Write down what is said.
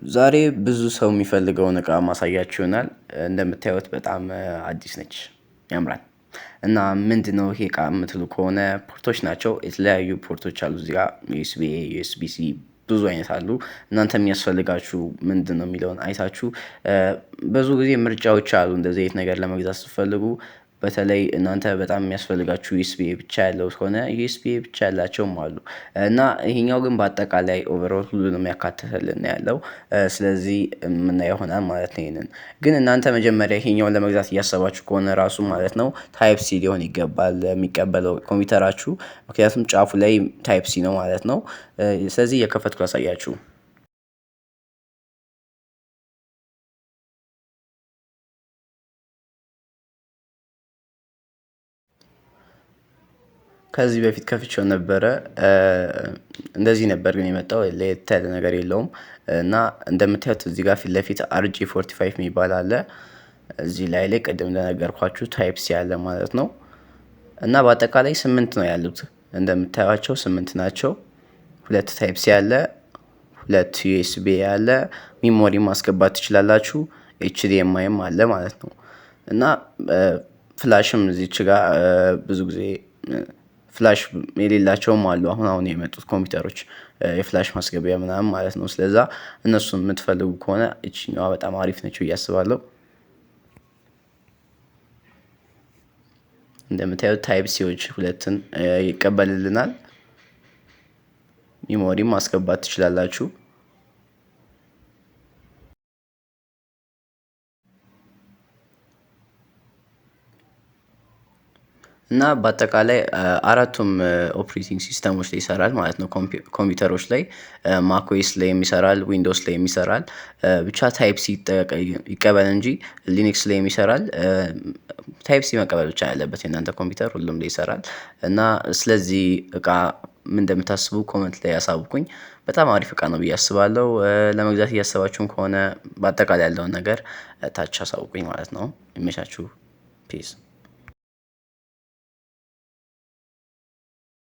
ዛሬ ብዙ ሰው የሚፈልገውን እቃ ማሳያችሁ ይሆናል። እንደምታዩት በጣም አዲስ ነች፣ ያምራል። እና ምንድነው ይሄ እቃ የምትሉ ከሆነ ፖርቶች ናቸው። የተለያዩ ፖርቶች አሉ እዚህ ጋር ዩኤስቢ ኤ፣ ዩኤስቢ ሲ ብዙ አይነት አሉ። እናንተ የሚያስፈልጋችሁ ምንድን ነው የሚለውን አይታችሁ ብዙ ጊዜ ምርጫዎች አሉ። እንደዚህ አይነት ነገር ለመግዛት ስትፈልጉ በተለይ እናንተ በጣም የሚያስፈልጋችሁ ዩኤስቢ ብቻ ያለው ከሆነ ዩኤስቢ ብቻ ያላቸውም አሉ እና ይሄኛው ግን በአጠቃላይ ኦቨርኦል ሁሉንም ያካተተልን ያለው ስለዚህ የምናየው ይሆናል ማለት ነው። ይሄንን ግን እናንተ መጀመሪያ ይሄኛውን ለመግዛት እያሰባችሁ ከሆነ ራሱ ማለት ነው ታይፕ ሲ ሊሆን ይገባል የሚቀበለው ኮምፒውተራችሁ፣ ምክንያቱም ጫፉ ላይ ታይፕ ሲ ነው ማለት ነው። ስለዚህ የከፈትኩ ላሳያችሁ። ከዚህ በፊት ከፍቼው ነበረ። እንደዚህ ነበር ግን የመጣው ለየት ያለ ነገር የለውም። እና እንደምታዩት እዚህ ጋር ፊት ለፊት አርጂ 45 የሚባል አለ። እዚህ ላይ ቅድም እንደነገርኳችሁ ታይፕ ሲ ያለ ማለት ነው። እና በአጠቃላይ 8 ነው ያሉት፣ እንደምታዩቸው 8 ናቸው። ሁለት ታይፕ ሲ ያለ፣ ሁለት ዩኤስቢ ያለ፣ ሚሞሪ ማስገባት ትችላላችሁ። ኤችዲኤምአይም አለ ማለት ነው። እና ፍላሽም እዚች ጋር ብዙ ጊዜ ፍላሽ የሌላቸውም አሉ። አሁን የመጡት ኮምፒውተሮች የፍላሽ ማስገቢያ ምናምን ማለት ነው። ስለዛ እነሱን የምትፈልጉ ከሆነ እችኛዋ በጣም አሪፍ ነች ብዬ አስባለሁ። እንደምታዩት ታይፕ ሲዎች ሁለትን ይቀበልልናል። ሚሞሪም ማስገባት ትችላላችሁ። እና በአጠቃላይ አራቱም ኦፕሬቲንግ ሲስተሞች ላይ ይሰራል ማለት ነው። ኮምፒውተሮች ላይ ማክኦኤስ ላይ ይሰራል፣ ዊንዶውስ ላይ ይሰራል። ብቻ ታይፕ ሲ ይቀበል እንጂ ሊኒክስ ላይ ይሰራል። ታይፕ ሲ መቀበል ብቻ ያለበት የእናንተ ኮምፒውተር ሁሉም ላይ ይሰራል። እና ስለዚህ እቃ ምን እንደምታስቡ ኮመንት ላይ ያሳውቁኝ። በጣም አሪፍ እቃ ነው ብዬ አስባለሁ። ለመግዛት እያሰባችሁም ከሆነ በአጠቃላይ ያለውን ነገር ታች አሳውቁኝ ማለት ነው። ይመቻችሁ። ፒስ